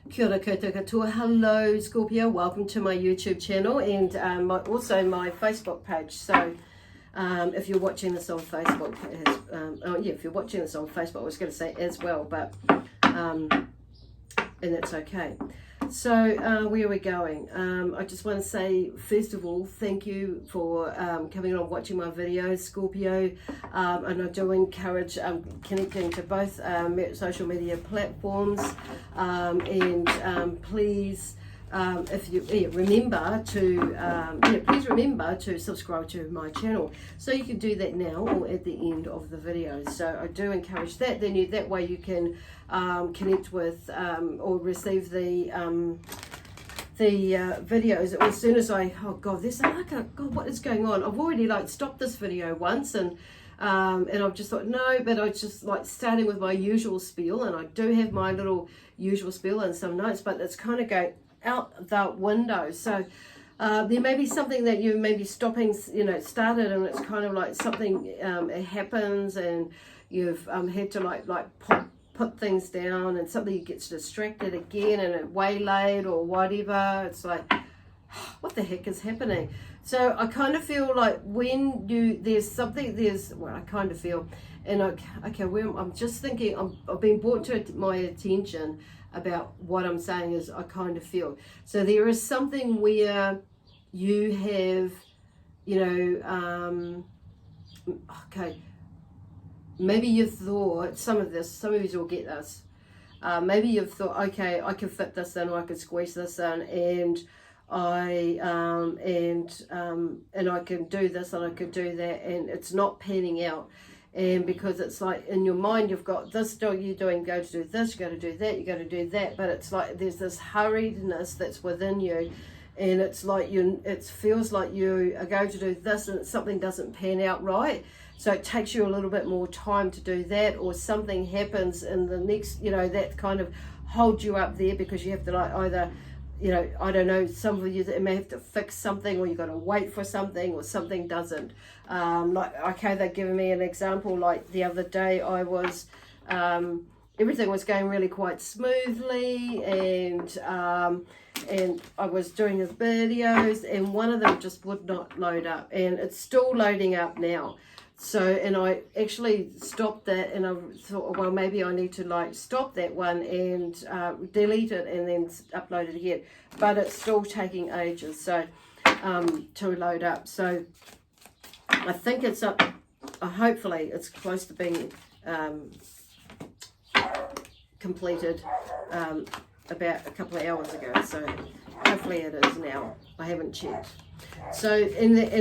Kia ora koutou katoa. Hello Scorpio, welcome to my YouTube channel and also my Facebook page. So if you're watching this on Facebook, if you're watching this on Facebook, I was going to say as well, but and that's okay. So where are we going? I just want to say, first of all, thank you for coming on watching my videos, Scorpio, and I do encourage connecting to both social media platforms, and please, if you remember to please remember to subscribe to my channel. So you can do that now or at the end of the video. So I do encourage that. Then that way you can connect with or receive the videos as soon as God, what is going on? I've already stopped this video once and I've just thought no, but I just starting with my usual spiel, and I do have my little usual spiel and some notes, but it's kind of going out the window. So there may be something that you may be stopping, started, and it's kind of like something it happens and you've had to put things down, and something gets distracted again and it waylaid or whatever. It's like, what the heck is happening? So I kind of feel like when I kind of feel, and I'm just thinking, I've been brought to my attention about what I'm saying is I kind of feel. So there is something where you have, maybe you've thought, some of you will get this. Maybe you've thought, okay, I can fit this in, or I can squeeze this in, and I can do this and I can do that, and it's not panning out. And because it's like in your mind you've got this, you're doing, go to do this, you got to do that, you got to do that, but it's like there's this hurriedness that's within you, and it's like it feels like you are going to do this and something doesn't pan out right. So it takes you a little bit more time to do that, or something happens in the next, that kind of holds you up there because you have to either, I don't know, some of you that may have to fix something, or you got to wait for something, or something doesn't. They're giving me an example. Like the other day, I was, everything was going really quite smoothly, and I was doing his videos, and one of them just would not load up, and it's still loading up now. So, and I actually stopped that, and I thought, well, maybe I need to stop that one and delete it and then upload it again. But it's still taking ages to load up. So I think it's up, hopefully it's close to being completed about a couple of hours ago. So hopefully it is now. I haven't checked. So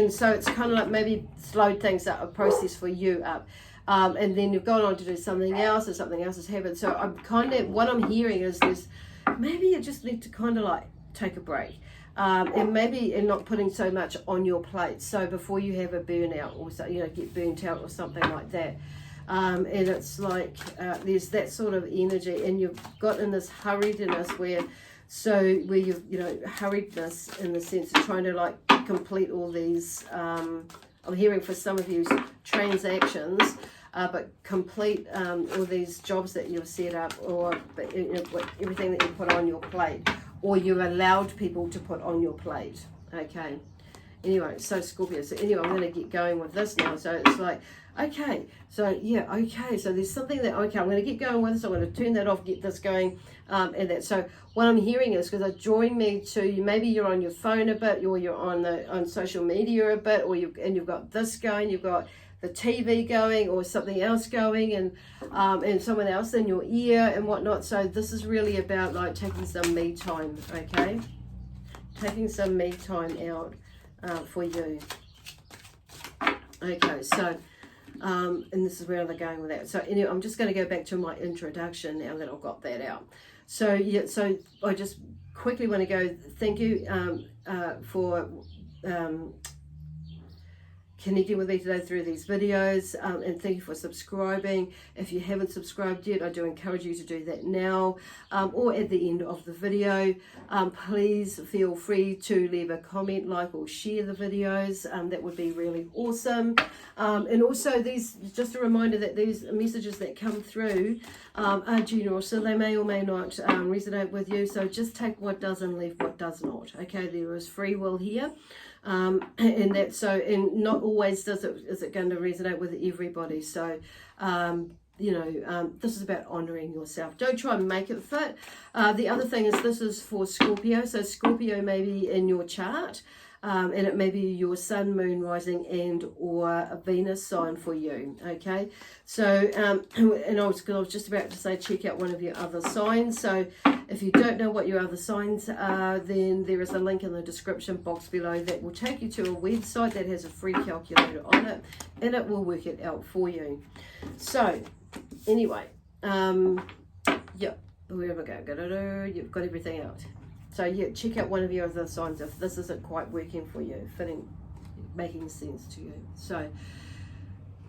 so it's kind of like maybe slowed things up, a process for you up, and then you've gone on to do something else, or something else has happened. So I'm what I'm hearing is this: maybe you just need to kind of take a break, and not putting so much on your plate. So before you have a burnout, or get burnt out or something like that. And it's like there's that sort of energy, and you've got in this hurriedness where you've hurriedness in the sense of trying to complete all these I'm hearing for some of you transactions, but complete all these jobs that you've set up, or everything that you put on your plate, or you've allowed people to put on your plate. Okay, anyway, so Scorpio, so anyway, I'm going to get going with this now. So it's like, okay, so there's something that, I'm going to get going with this, I'm going to turn that off, get this going, and that. So what I'm hearing is, because it joined me to, maybe you're on your phone a bit, or you're on social media a bit, or you've got this going, you've got the TV going, or something else going, and someone else in your ear and whatnot. So this is really about taking some me time, okay? Taking some me time out for you. Okay, so and this is where they're going with that. So anyway, I'm just going to go back to my introduction now that I've got that out. So yeah, so I just quickly want to go, thank you for connecting with me today through these videos, and thank you for subscribing. If you haven't subscribed yet, I do encourage you to do that now, or at the end of the video. Please feel free to leave a comment, like, or share the videos. That would be really awesome. And also, just a reminder that these messages that come through are general, so they may or may not resonate with you. So just take what does and leave what does not. Okay, there is free will here. And not always is it going to resonate with everybody. So this is about honoring yourself. Don't try and make it fit. The other thing is, this is for Scorpio. So Scorpio may be in your chart, and it may be your sun, moon, rising, and or a Venus sign for you. Okay, so and I was just about to say, check out one of your other signs. So if you don't know what your other signs are, then there is a link in the description box below that will take you to a website that has a free calculator on it, and it will work it out for you. So anyway, yeah, wherever we go, you've got everything out. So yeah, check out one of your other signs if this isn't quite working for you, making sense to you. So,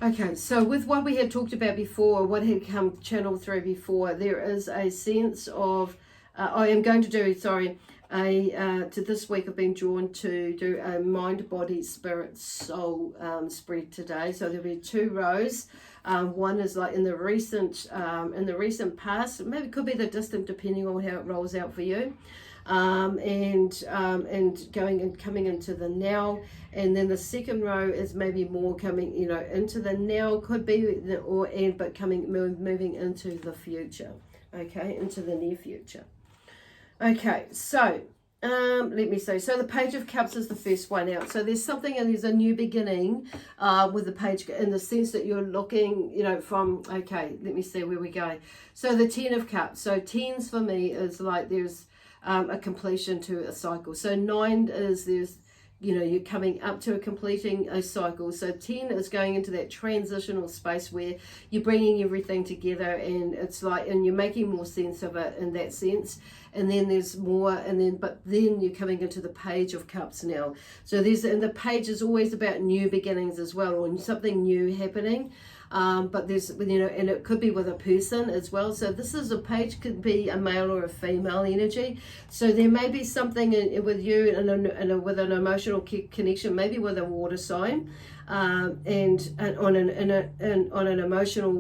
okay, so with what we had talked about before, what had come channeled through before, there is a sense of, I am going to do, to this week I've been drawn to do a mind, body, spirit, soul spread today. So there'll be 2 rows. One is like in the recent past, maybe it could be the distant, depending on how it rolls out for you. And going and coming into the now, and then the second row is maybe more coming, into the now, could be but moving into the future, okay, into the near future. Okay, so let me see. So the Page of Cups is the first one out. So there's something, and there's a new beginning with the page, in the sense that you're looking, from, okay, let me see where we go. So the 10 of Cups. So 10s for me is like there's a completion to a cycle. So 9 is you're coming up to completing a cycle. So 10 is going into that transitional space where you're bringing everything together, and it's like, and you're making more sense of it in that sense. And then there's more, but then you're coming into the Page of Cups now. So and the page is always about new beginnings as well, or something new happening. But there's, and it could be with a person as well. So this is a page, could be a male or a female energy. So there may be something with you and with an emotional connection, maybe with a water sign, and on an emotional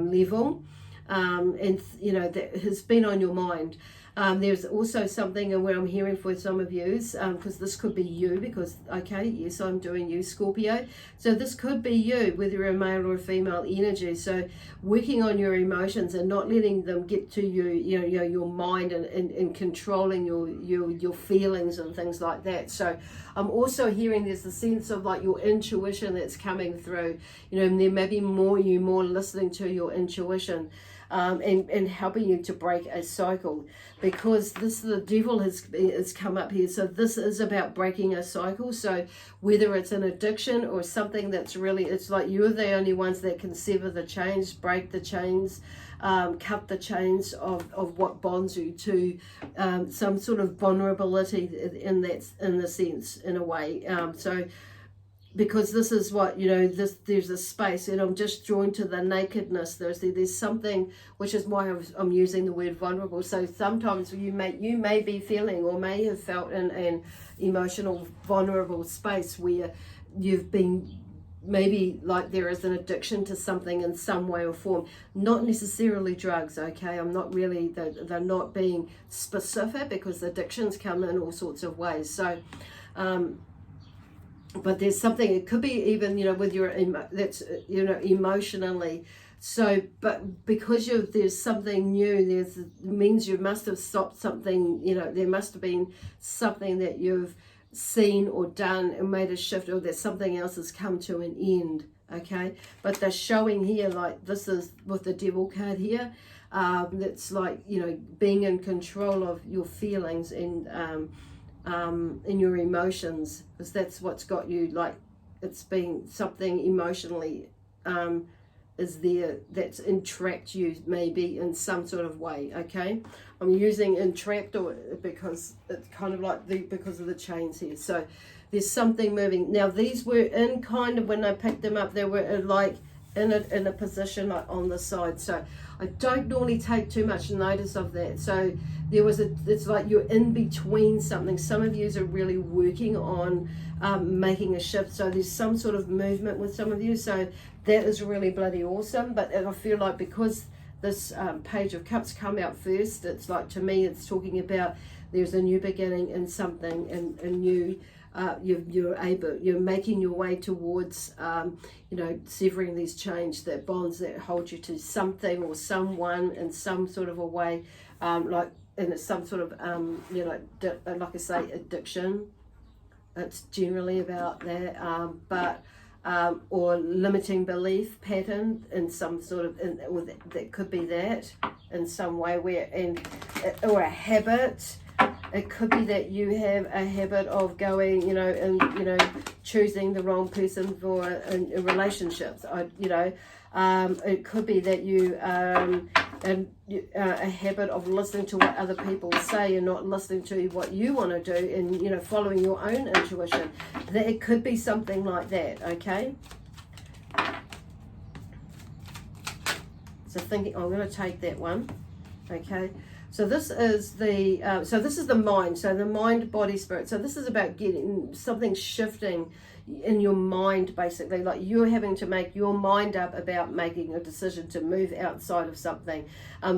level, that has been on your mind. There's also something, and where I'm hearing for some of you, because this could be you, because, okay, yes, I'm doing you, Scorpio. So this could be you, whether you're a male or a female energy. So working on your emotions and not letting them get to you, your mind, and controlling your feelings and things like that. So I'm also hearing there's a sense of like your intuition that's coming through. And there may be more listening to your intuition. And helping you to break a cycle, because the devil has come up here. So this is about breaking a cycle. So whether it's an addiction or something that's really, it's like you're the only ones that can sever the chains, break the chains, cut the chains of what bonds you to some sort of vulnerability in the sense, in a way. Because this is what, there's a space, and I'm just drawn to the nakedness. There's something, which is why I'm using the word vulnerable. So sometimes you may be feeling, or may have felt in an emotional vulnerable space where you've been, maybe like there is an addiction to something in some way or form, not necessarily drugs, okay? I'm not really, they're not being specific, because addictions come in all sorts of ways. So, but there's something, it could be even, with your, that's, emotionally. So, but because there's something new, means you must have stopped something, there must have been something that you've seen or done and made a shift, or that something else has come to an end, okay? But they're showing here, like this is with the Devil card here, that's like, being in control of your feelings and in your emotions, because that's what's got you, like, it's been something emotionally is there that's entrapped you, maybe in some sort of way, okay? I'm using entrapped, or because it's kind of like because of the chains here. So there's something moving. Now these were in kind of, when I picked them up, they were like in a position like on the side. So I don't normally take too much notice of that. So there was it's like you're in between something. Some of you are really working on making a shift. So there's some sort of movement with some of you. So that is really bloody awesome. But I feel like because this Page of Cups come out first, it's like, to me, it's talking about there's a new beginning in something, and a new you're making your way towards severing these chains, that bonds that hold you to something or someone in some sort of a way, like in some sort of like I say, addiction. It's generally about that, or limiting belief pattern in some sort of, that could be that in some way, or a habit. It could be that you have a habit of going, choosing the wrong person for in relationships. It could be that you a habit of listening to what other people say and not listening to what you want to do, and following your own intuition. That it could be something like that. Okay. So thinking, I'm going to take that one. Okay. So this is the mind. So the mind, body, spirit. So this is about getting something shifting in your mind, basically. Like you're having to make your mind up about making a decision to move outside of something.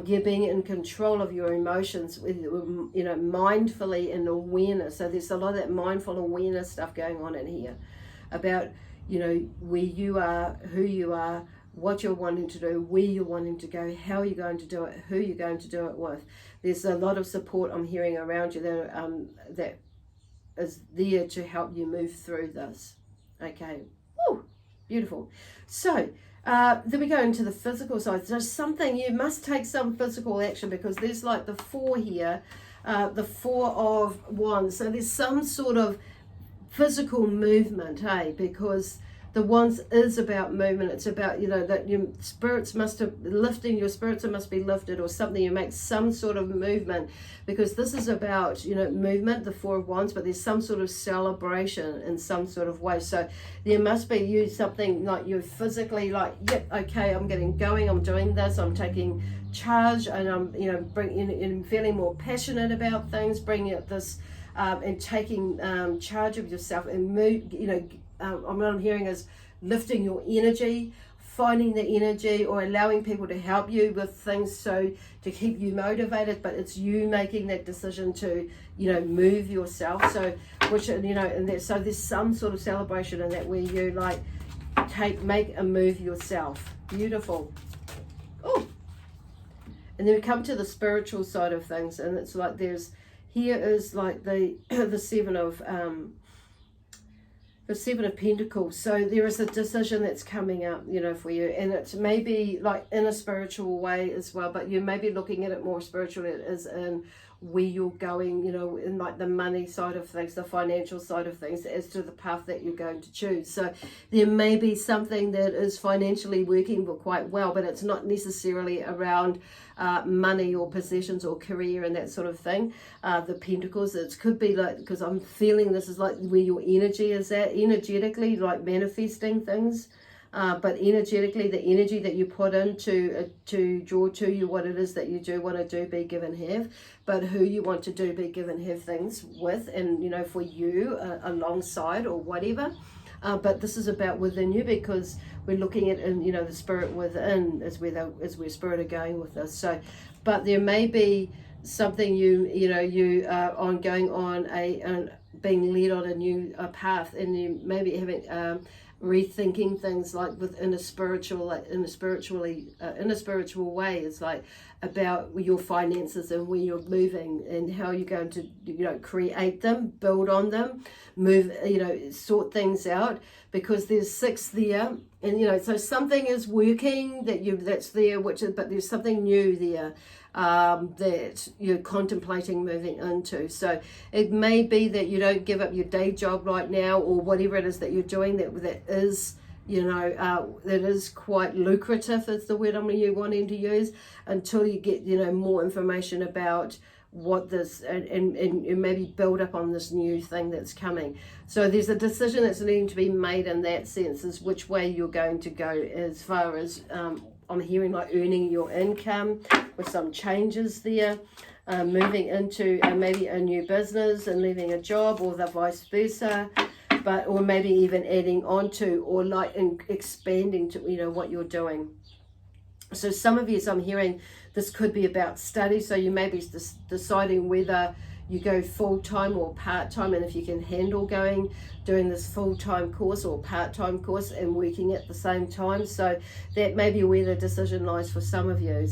You're being in control of your emotions with, mindfully and awareness. So there's a lot of that mindful awareness stuff going on in here about, where you are, who you are, what you're wanting to do, where you're wanting to go, how you're going to do it, who you're going to do it with. There's a lot of support I'm hearing around you that is there to help you move through this. Okay. Woo, beautiful. So then we go into the physical side. There's something, you must take some physical action, because there's like the 4 here, the 4 of Wands. So there's some sort of physical movement, hey, because the Wands is about movement. It's about, that your spirits must have lifting, your spirits must be lifted or something. You make some sort of movement, because this is about, movement, the 4 of Wands, but there's some sort of celebration in some sort of way. So there must be something like you're physically like, yep, okay, I'm getting going, I'm doing this, I'm taking charge, and I'm, and feeling more passionate about things, bringing it this, and taking charge of yourself and move, what I'm hearing is lifting your energy, finding the energy, or allowing people to help you with things so to keep you motivated, but it's you making that decision to, move yourself. So, which, so there's some sort of celebration in that where you like make a move yourself. Beautiful. Oh, and then we come to the spiritual side of things, and it's like here is like the the 7 of Pentacles. So there is a decision that's coming up, for you, and it's maybe like in a spiritual way as well, but you may be looking at it more spiritually. It is in where you're going, in like the money side of things, the financial side of things, as to the path that you're going to choose. So there may be something that is financially working quite well, but it's not necessarily around money or possessions or career and that sort of thing. The Pentacles, it could be like, because I'm feeling this is like where your energy is at, energetically, like manifesting things. But energetically, the energy that you put into to draw to you what it is that you do want to do, be, give, and have, but who you want to do, be, give, and have things with, and for you alongside or whatever. But this is about within you, because we're looking at, the spirit within is where spirit are going with this. So, but there may be something you are going on being led on a new path, and you maybe having rethinking things like within a spiritual way. It's like about your finances and where you're moving and how you're going to create them, build on them, move, sort things out, because there's 6 there, and so something is working that's there, but there's something new there that you're contemplating moving into. So it may be that you don't give up your day job right now, or whatever it is that you're doing that is that is quite lucrative, is the word I'm wanting to use, until you get more information about what this, and maybe build up on this new thing that's coming. So there's a decision that's needing to be made in that sense, is which way you're going to go, as far as I'm hearing like earning your income with some changes there, moving into maybe a new business and leaving a job, or the vice versa, or maybe even adding on to, or like expanding to, what you're doing. So some of you, so I'm hearing this could be about study. So you may be deciding whether you go full-time or part-time, and if you can handle doing this full-time course or part-time course and working at the same time. So that may be where the decision lies for some of you.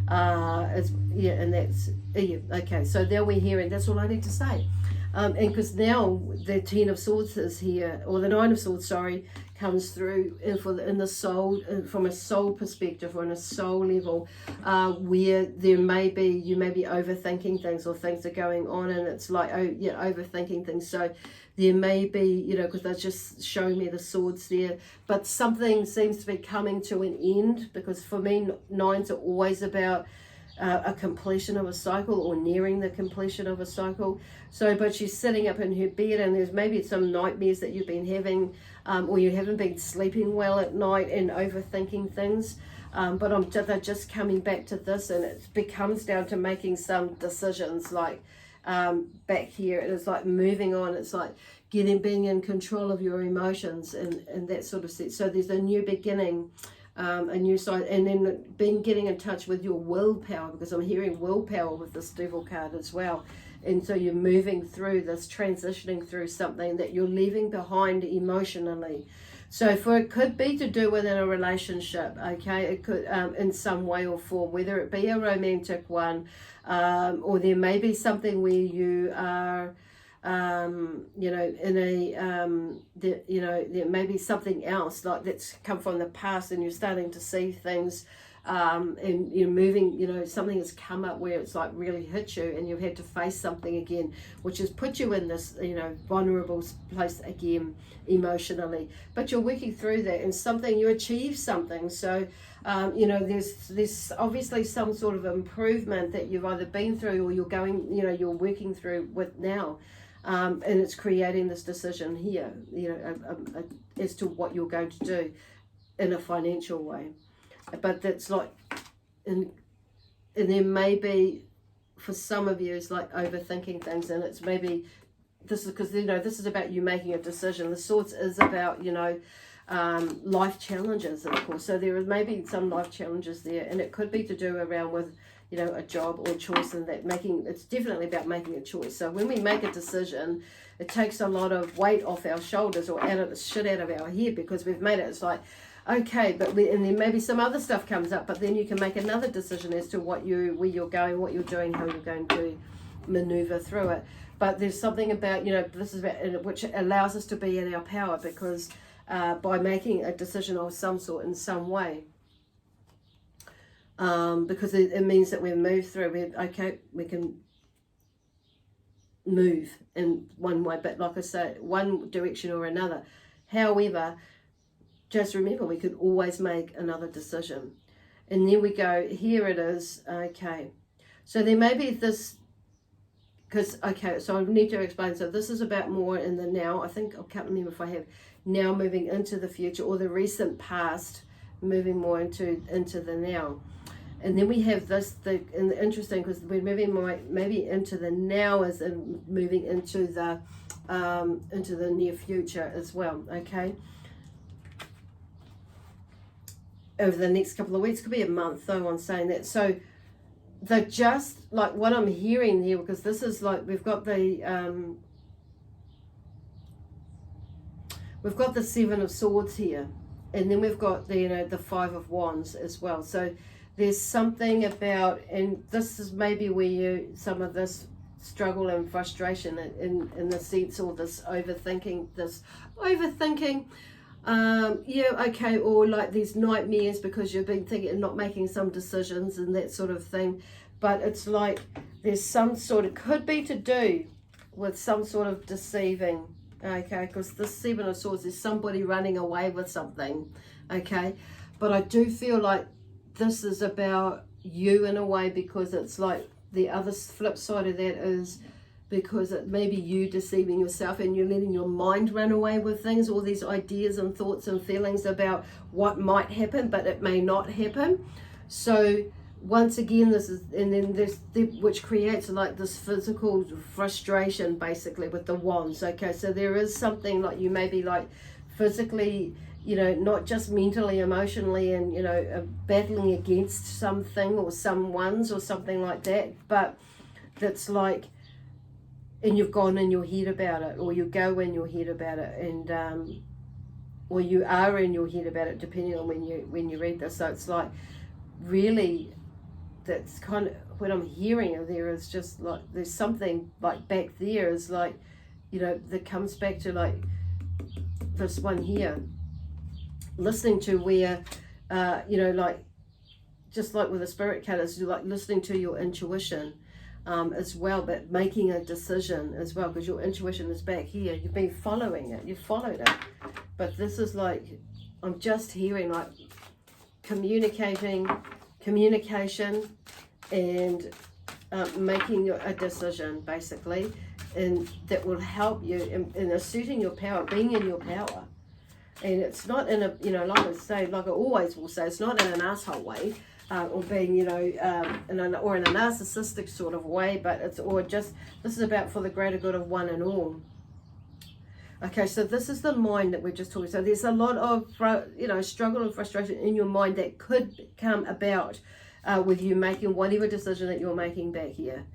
And that's, okay, so now we're hearing, that's all I need to say. And because now the Ten of Swords is here, or the Nine of Swords, sorry, comes through in the soul, from a soul perspective, or on a soul level, where you may be overthinking things, or things are going on, and it's like, overthinking things. So there may be, because they're just showing me the swords there, but something seems to be coming to an end, because for me, nines are always about a completion of a cycle, or nearing the completion of a cycle. So, but she's sitting up in her bed, and there's maybe some nightmares that you've been having, or you haven't been sleeping well at night and overthinking things. But they're just coming back to this, and it becomes down to making some decisions, like back here. It is like moving on. It's like being in control of your emotions, and that sort of set. So there's a new beginning, a new side, and then getting in touch with your willpower, because I'm hearing willpower with this Devil card as well. And so you're moving through this, transitioning through something that you're leaving behind emotionally. So it could be to do with a relationship, okay? It could, in some way or form, whether it be a romantic one, or there may be something where you are, in there may be something else like that's come from the past, and you're starting to see things, and you're moving, something has come up where it's like really hit you, and you've had to face something again, which has put you in this, vulnerable place again emotionally. But you're working through that, and you achieve something. So, there's obviously some sort of improvement that you've either been through, or you're working through with now. And it's creating this decision here, as to what you're going to do in a financial way. But that's like, and there may be, for some of you, it's like overthinking things, and it's maybe, this is because, this is about you making a decision. The Swords is about, life challenges, of course. So there is maybe some life challenges there, and it could be to do around with, a job or choice, and that it's definitely about making a choice. So when we make a decision, it takes a lot of weight off our shoulders, or out of the shit out of our head, because we've made it. It's like, okay, and then maybe some other stuff comes up, but then you can make another decision as to where you're going, what you're doing, how you're going to maneuver through it. But there's something about, this is about, which allows us to be in our power, because by making a decision of some sort in some way, because it means that we move through. We can move in one way, but like I say, one direction or another. However, just remember, we could always make another decision. And then we go, here it is, okay. So there may be this, so I need to explain. So this is about more in the now. I can't remember if I have now moving into the future, or the recent past moving more into the now. And then we have this, and interesting, because we're moving maybe into the now as in moving into the near future as well, okay? Over the next couple of weeks, could be a month though, on saying that. So they're just like what I'm hearing here, because this is like, we've got the Seven of Swords here, and then we've got the Five of Wands as well. So there's something about, and this is maybe where some of this struggle and frustration in the sense, or this overthinking, or like these nightmares because you've been thinking and not making some decisions and that sort of thing. But it's like there's some sort of, could be to do with some sort of deceiving, okay, because the Seven of Swords is somebody running away with something, okay. But I do feel like this is about you in a way, because it's like the other flip side of that is because it may be you deceiving yourself and you're letting your mind run away with things, all these ideas and thoughts and feelings about what might happen, but it may not happen. So once again, this is, and then this, which creates like this physical frustration basically with the wands. Okay, so there is something like you may be like physically, you know, not just mentally, emotionally, and, you know, battling against something or someone's or something like that, but that's like, and you've gone in your head about it, or you go in your head about it, and or you are in your head about it, depending on when you read this. So it's like, really, that's kind of what I'm hearing there is just like there's something like back there is like, you know, that comes back to like this one here, listening to where you know, like just like with the spirit card, is like listening to your intuition as well, but making a decision as well, because your intuition is back here. You've been following it, you've followed it, but this is like, I'm just hearing like communication, and making a decision basically, and that will help you in asserting your power, being in your power. And it's not in a, you know, like I say, like I always will say, it's not in an asshole way, or being, you know, in a narcissistic sort of way, but it's, or just, this is about for the greater good of one and all. Okay, so this is the mind that we're just talking. So there's a lot of, you know, struggle and frustration in your mind that could come about with you making whatever decision that you're making back here.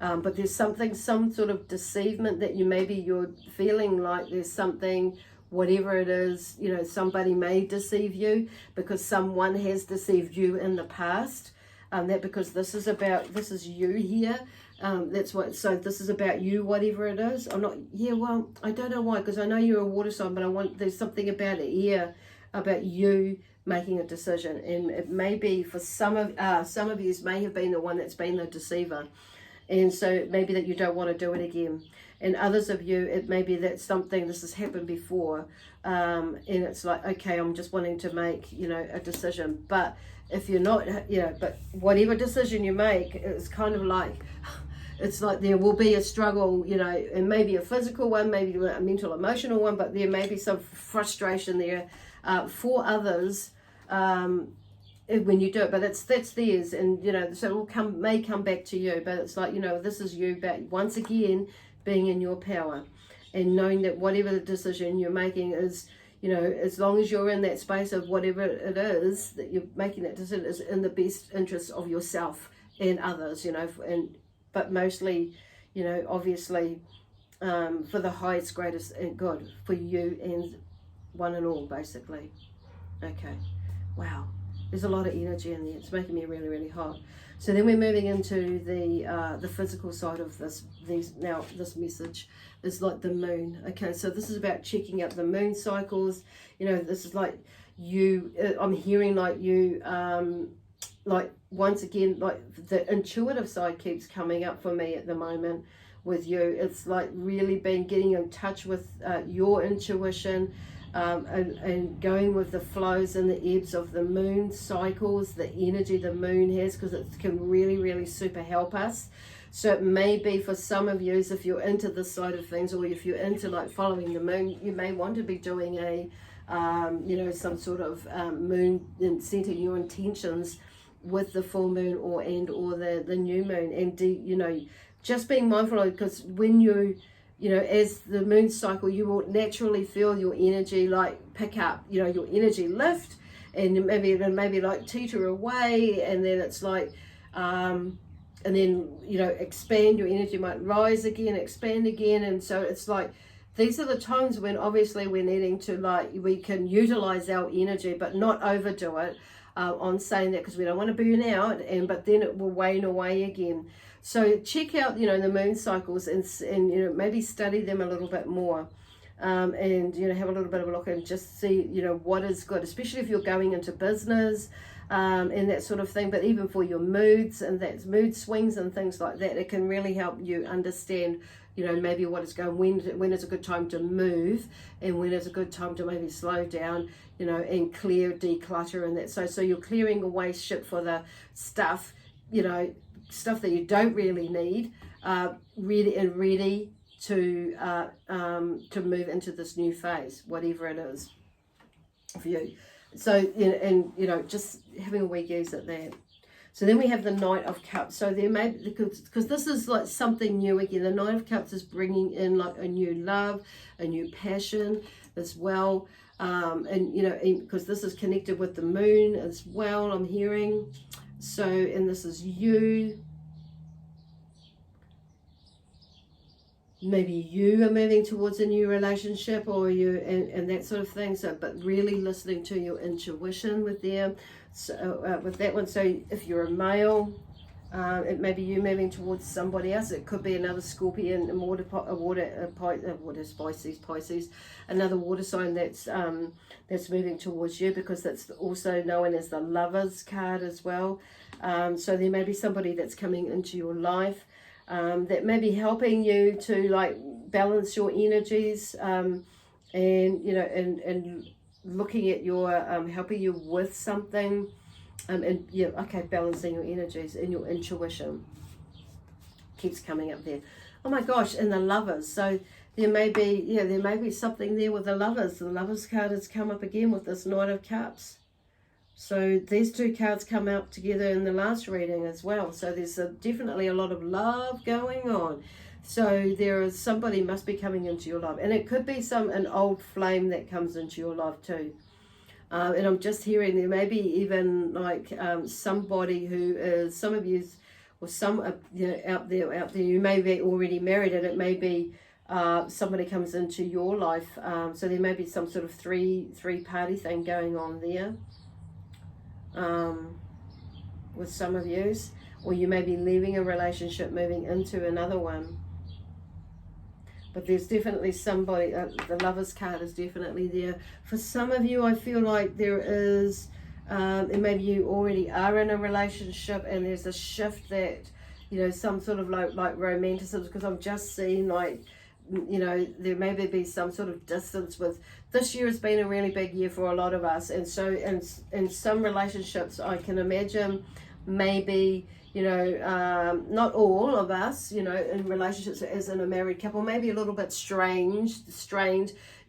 But there's something, some sort of deceivement that you're feeling like there's something, whatever it is, you know, somebody may deceive you because someone has deceived you in the past. That because this is about, this is you here. That's what, so this is about you, whatever it is. I'm not, yeah, well, I don't know why, because I know you're a water sign, but there's something about it here, about you making a decision. And it may be for some of you may have been the one that's been the deceiver. And so it may be that you don't want to do it again. And others of you, it may be that something, this has happened before, and it's like, okay, I'm just wanting to make, you know, a decision. But if you're not, you know, but whatever decision you make, it's kind of like, it's like there will be a struggle, you know, and maybe a physical one, maybe a mental, emotional one, but there may be some frustration there for others when you do it. But that's theirs, and, you know, so it may come back to you. But it's like, you know, this is you back once again, being in your power, and knowing that whatever the decision you're making is, you know, as long as you're in that space of whatever it is that you're making, that decision is in the best interest of yourself and others, you know, but mostly, you know, obviously for the highest, greatest good for you and one and all, basically. Okay, wow, there's a lot of energy in there. It's making me really, really hot. So then we're moving into the physical side of this. Now this message is like the moon. Okay, so this is about checking out the moon cycles. You know, this is like you. I'm hearing like you. Like once again, like the intuitive side keeps coming up for me at the moment with you. It's like really getting in touch with your intuition. And going with the flows and the ebbs of the moon cycles, the energy the moon has, because it can really, really super help us. So it may be for some of you, if you're into this side of things, or if you're into like following the moon, you may want to be doing a, you know, some sort of moon, and setting your intentions with the full moon or the new moon, and you know, just being mindful of, because when you know, as the moon cycle, you will naturally feel your energy like pick up, you know, your energy lift, and maybe like teeter away, and then it's like, and then, you know, expand, your energy might rise again, expand again. And so it's like, these are the times when obviously we're needing to, like, we can utilize our energy, but not overdo it. On saying that, because we don't want to burn out, but then it will wane away again. So check out, you know, the moon cycles, and you know, maybe study them a little bit more, and, you know, have a little bit of a look and just see, you know, what is good, especially if you're going into business and that sort of thing. But even for your moods and that mood swings and things like that, it can really help you understand, you know, maybe what is going, when is a good time to move, and when is a good time to maybe slow down, you know, and clear, declutter, and that. So you're clearing away shit for the stuff, you know, stuff that you don't really need, ready to move into this new phase, whatever it is for you. So, and just having a wee gaze at that. So then we have the Knight of Cups. So there may, because this is like something new again. The Knight of Cups is bringing in like a new love, a new passion as well. And because this is connected with the moon as well, I'm hearing. So, and this is you. Maybe you are moving towards a new relationship, or you and that sort of thing. So, but really listening to your intuition with them. So, with that one. So, if you're a male, it may be you moving towards somebody else. It could be another Scorpion, Pisces, another water sign that's moving towards you, because that's also known as the Lovers card as well. So there may be somebody that's coming into your life. That may be helping you to like balance your energies, and looking at your helping you with something, balancing your energies and your intuition keeps coming up there. Oh my gosh, and the Lovers. So there may be something there with the Lovers. The Lovers card has come up again with this Knight of Cups. So these two cards come out together in the last reading as well. So there's definitely a lot of love going on. So there is somebody must be coming into your life. And it could be an old flame that comes into your life too. And I'm just hearing there may be even like somebody who is, some of you, or some out there, you may be already married, and it may be somebody comes into your life. So there may be some sort of three-party thing going on there. With some of you, or you may be leaving a relationship, moving into another one. But there's definitely somebody, the Lovers card is definitely there. For some of you, I feel like there is, and maybe you already are in a relationship, and there's a shift that, some sort of like romanticism, because I'm just seeing like, there may be some sort of distance with, this year has been a really big year for a lot of us. And so in some relationships, I can imagine maybe, not all of us, in relationships as in a married couple, maybe a little bit strained,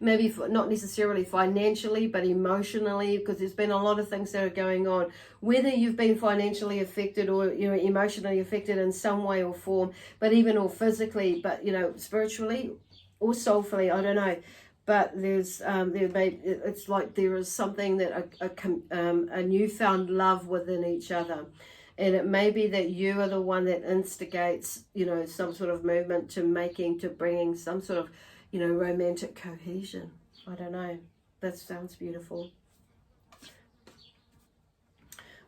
maybe not necessarily financially, but emotionally, because there's been a lot of things that are going on. Whether you've been financially affected or, emotionally affected in some way or form, but even or physically, but, spiritually or soulfully, I don't know. But it's like there is something that a newfound love within each other. And it may be that you are the one that instigates, some sort of movement to bringing some sort of, romantic cohesion. I don't know. That sounds beautiful.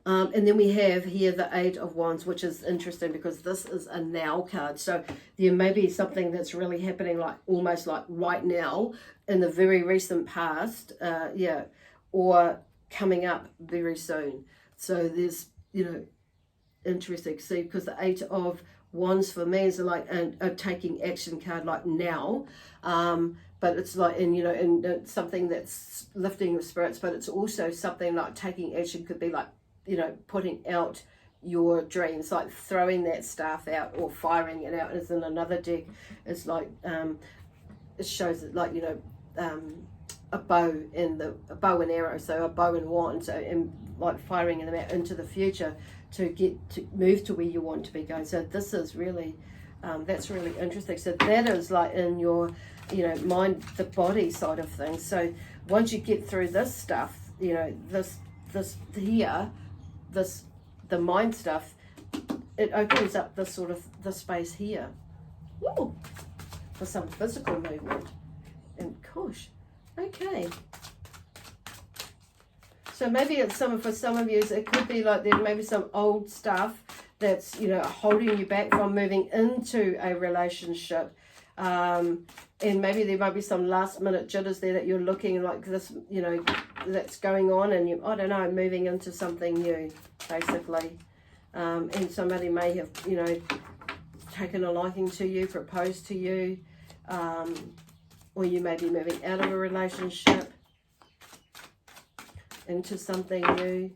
And then we have here the Eight of Wands, which is interesting because this is a now card. So there may be something that's really happening like almost like right now in the very recent past, or coming up very soon. So there's, interesting. See, because the Eight of Wands for me is like a taking action card, like now. But it's like, and something that's lifting your spirits, but it's also something like taking action could be like, putting out your dreams, like throwing that stuff out or firing it out. As in another deck, it's like, it shows it like, a bow and arrow, so a bow and wand, so and like firing them out into the future to move to where you want to be going. So this is really, that's really interesting. So that is like in your, mind, the body side of things. So once you get through this stuff, this here, the mind stuff, it opens up this sort of the space here. Ooh, for some physical movement. And gosh, okay. So maybe it's for some of you, it could be like there may be some old stuff that's, holding you back from moving into a relationship. And maybe there might be some last minute jitters there that you're looking like this, that's going on, and you, I don't know, moving into something new, basically. And somebody may have, taken a liking to you, proposed to you, or you may be moving out of a relationship into something new.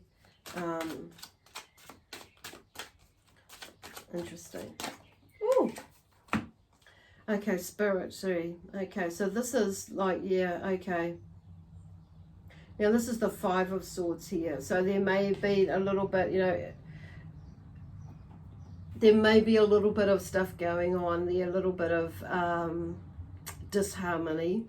Interesting. Ooh. Okay, spirit, sorry. Okay, so this is like, yeah, okay. Now this is the Five of Swords here. So there may be a little bit, you know, there may be a little bit of stuff going on there, a little bit of disharmony,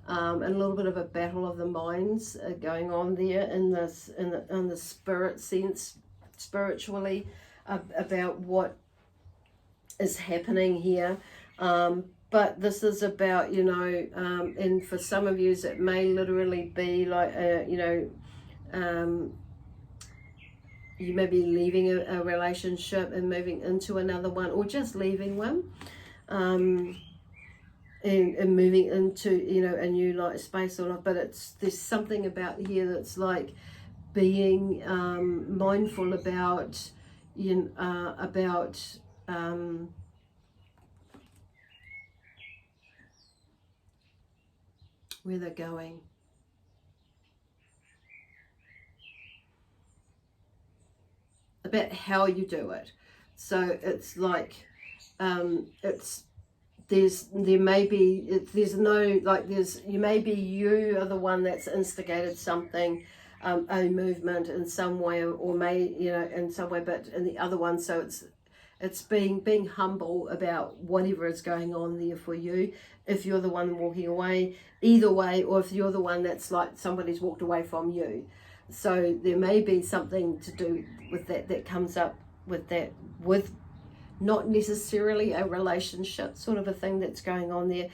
and a little bit of a battle of the minds going on there in this, in the spirit sense, spiritually, about what is happening here. But this is about, you know, and for some of you it may literally be like, you know, you may be leaving a relationship and moving into another one, or just leaving one, and moving into, you know, a new like space or not. But there's something about here that's like being mindful about, you know, where they're going. About how you do it. So it's like, there may be, there's no, like you are the one that's instigated something, a movement in some way, or may, you know, in some way, but in the other one, so it's being humble about whatever is going on there for you, if you're the one walking away, either way, or if you're the one that's like somebody's walked away from you. So there may be something to do with that comes up with that, with not necessarily a relationship sort of a thing that's going on there,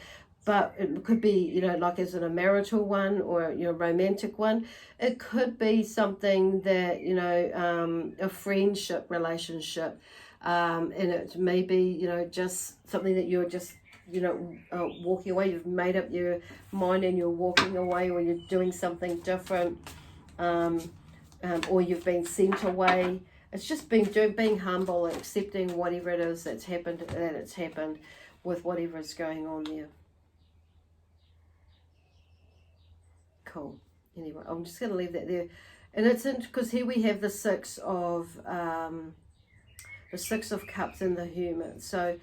but it could be, you know, like as in a marital one, or, you know, romantic one. It could be something that, you know, a friendship relationship, and it may be, you know, just something that you're just, you know, walking away. You've made up your mind and you're walking away, or you're doing something different, or you've been sent away. It's just being humble and accepting whatever it is that's happened, that it's happened with whatever is going on there. Cool. Anyway, I'm just going to leave that there. And it's interesting because here we have the Six of Cups and the Hermit. So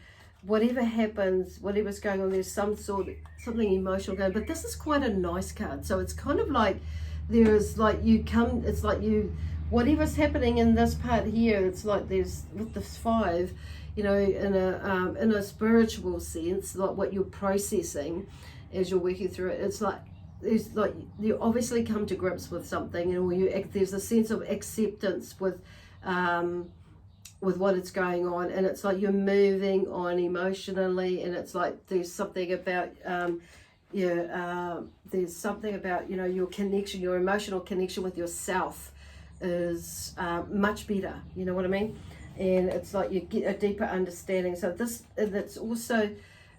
whatever happens, whatever's going on, there's something emotional going. But this is quite a nice card. So it's kind of like there's like it's like whatever's happening in this part here, it's like there's, with this five, you know, in a spiritual sense, like what you're processing as you're working through it. It's like you obviously come to grips with something, and there's a sense of acceptance with what is going on, and it's like you're moving on emotionally, and it's like there's something about there's something about, you know, your connection, your emotional connection with yourself is much better, you know what I mean? And it's like you get a deeper understanding. So that's also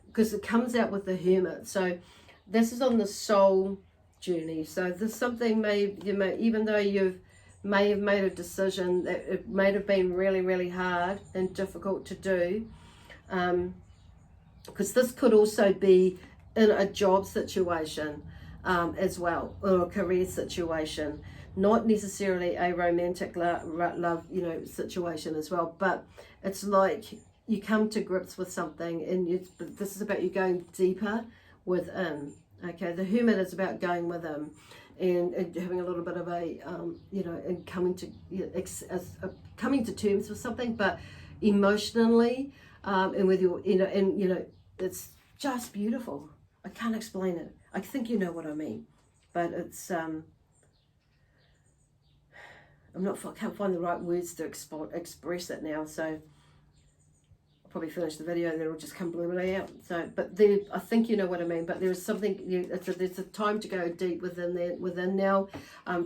because it comes out with the Hermit. So this is on the soul journey. So there's something even though you may have made a decision that it may have been really, really hard and difficult to do, because this could also be in a job situation as well, or a career situation, not necessarily a romantic love, you know, situation as well. But it's like you come to grips with something, and this is about you going deeper within. Okay, the Hermit is about going within and having a little bit of a you know, and coming to terms with something, but emotionally, and with your, you know, and you know, it's just beautiful. I can't explain it. I think you know what I mean, but it's I can't find the right words to express it now. So I'll probably finish the video and then it'll just come completely out. So, but I think you know what I mean. But there's something. There's a time to go deep within now,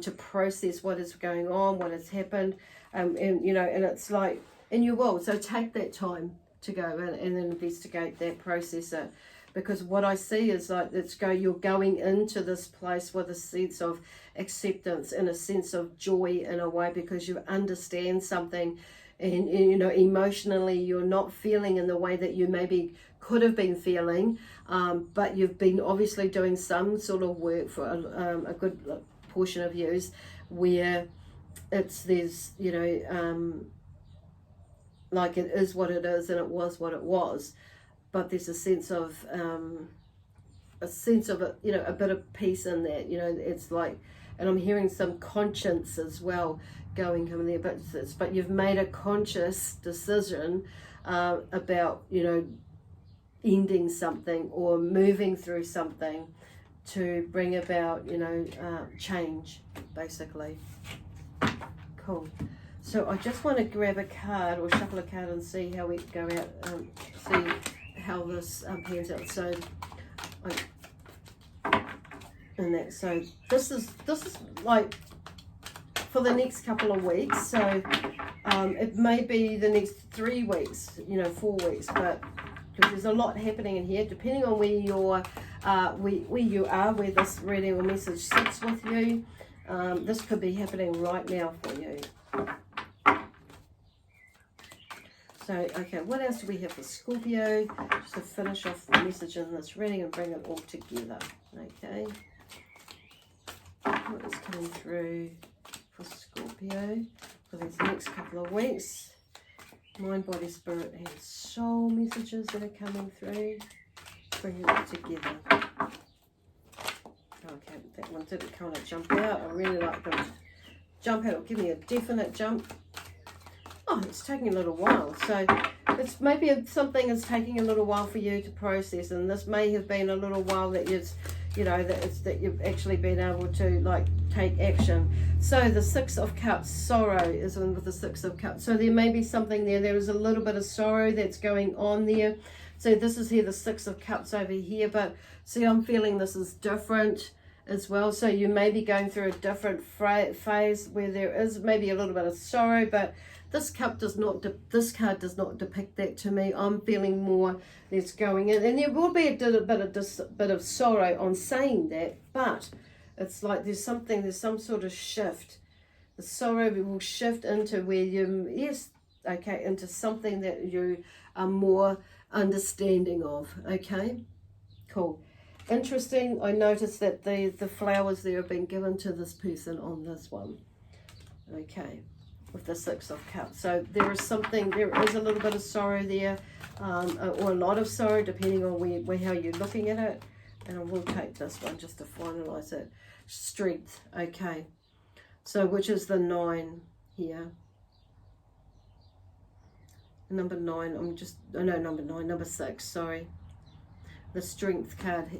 to process what is going on, what has happened, and you know, and it's like, and you will. So take that time to go and investigate that, process it. Because what I see is like you're going into this place with a sense of acceptance and a sense of joy in a way, because you understand something, and you know, emotionally you're not feeling in the way that you maybe could have been feeling, but you've been obviously doing some sort of work for a good portion of years, where there's you know, like it is what it is and it was what it was, but there's a sense of it, you know, a bit of peace in that, you know. It's like, and I'm hearing some conscience as well going in there, but you've made a conscious decision about, you know, ending something or moving through something to bring about, you know, change, basically. Cool. So I just want to grab a card or shuffle a card and see how we go out, see how this pans out. So, so this is like for the next couple of weeks. So it may be the next 3 weeks, you know, 4 weeks, but because there's a lot happening in here, depending on where you're, where this reading or message sits with you. This could be happening right now for you. So, okay, what else do we have for Scorpio? Just to finish off the message in this reading and bring it all together. Okay. What is coming through for Scorpio for these next couple of weeks? Mind, body, spirit, and soul messages that are coming through. Bring it all together. Okay, that one didn't kind of jump out. I really like them to jump out or give me a definite jump. Oh, it's taking a little while. So it's maybe something is taking a little while for you to process, and this may have been a little while that that you've actually been able to like take action. So the Six of Cups, sorrow is in with the Six of Cups. So there may be something there. There is a little bit of sorrow that's going on there. So this is here, the Six of Cups over here, but see, I'm feeling this is different as well. So you may be going through a different phase where there is maybe a little bit of sorrow, but this card does not depict that to me. I'm feeling more that's going in, and there will be a bit of sorrow on saying that, but it's like there's some sort of shift. The sorrow will shift into where into something that you are more understanding of. Okay, cool. Interesting. I noticed that the flowers there have been given to this person on this one. Okay, with the Six of Cups. So there is a little bit of sorrow there, or a lot of sorrow, depending on how you're looking at it. And I will take this one just to finalize it. Strength. Okay. So which is the 9 here. Number 9. Number 6. Sorry. The Strength card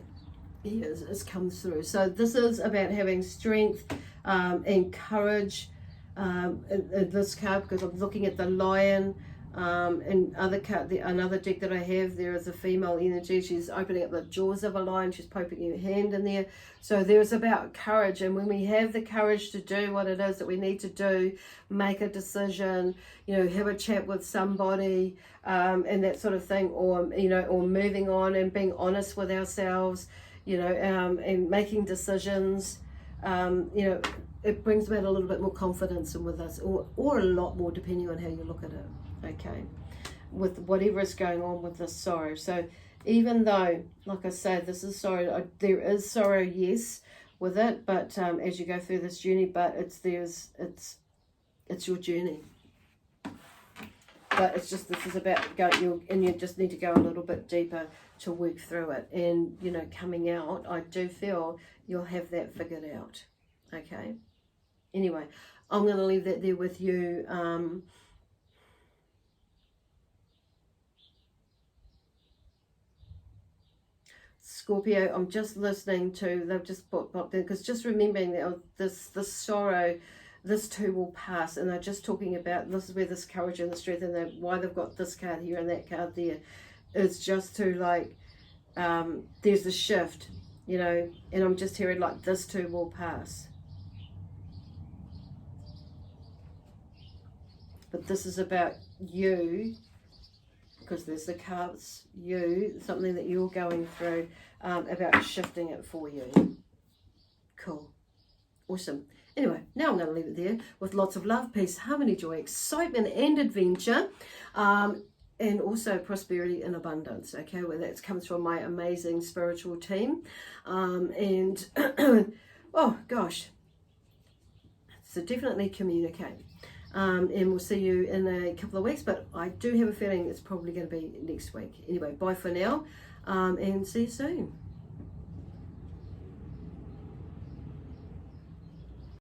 here is comes through. So this is about having strength and courage. This card, because I'm looking at the Lion, and another deck that I have, there is a female energy. She's opening up the jaws of a lion. She's poking her hand in there. So there's about courage, and when we have the courage to do what it is that we need to do, make a decision, you know, have a chat with somebody, and that sort of thing, or moving on and being honest with ourselves, you know, and making decisions, it brings about a little bit more confidence in with us, or a lot more, depending on how you look at it. Okay, with whatever is going on with this sorrow. So even though, like I said, this is sorrow, there is sorrow, yes, with it, but as you go through this journey, but it's your journey. But it's just, this is about you just need to go a little bit deeper to work through it. And, you know, coming out, I do feel you'll have that figured out. Okay. Anyway, I'm going to leave that there with you. Scorpio, I'm just listening to, they've just popped in, because just remembering that this sorrow, this too will pass. And they're just talking about, this is where this courage and the strength, and why they've got this card here and that card there, is just to like, there's a shift, you know, and I'm just hearing like, this too will pass. But this is about you, because there's the cards, something that you're going through, about shifting it for you. Cool. Awesome. Anyway, now I'm going to leave it there with lots of love, peace, harmony, joy, excitement, and adventure, and also prosperity and abundance. Okay, well, that comes from my amazing spiritual team. Oh, gosh. So definitely communicate. and we'll see you in a couple of weeks, but I do have a feeling it's probably going to be next week. Anyway, bye for now, and see you soon.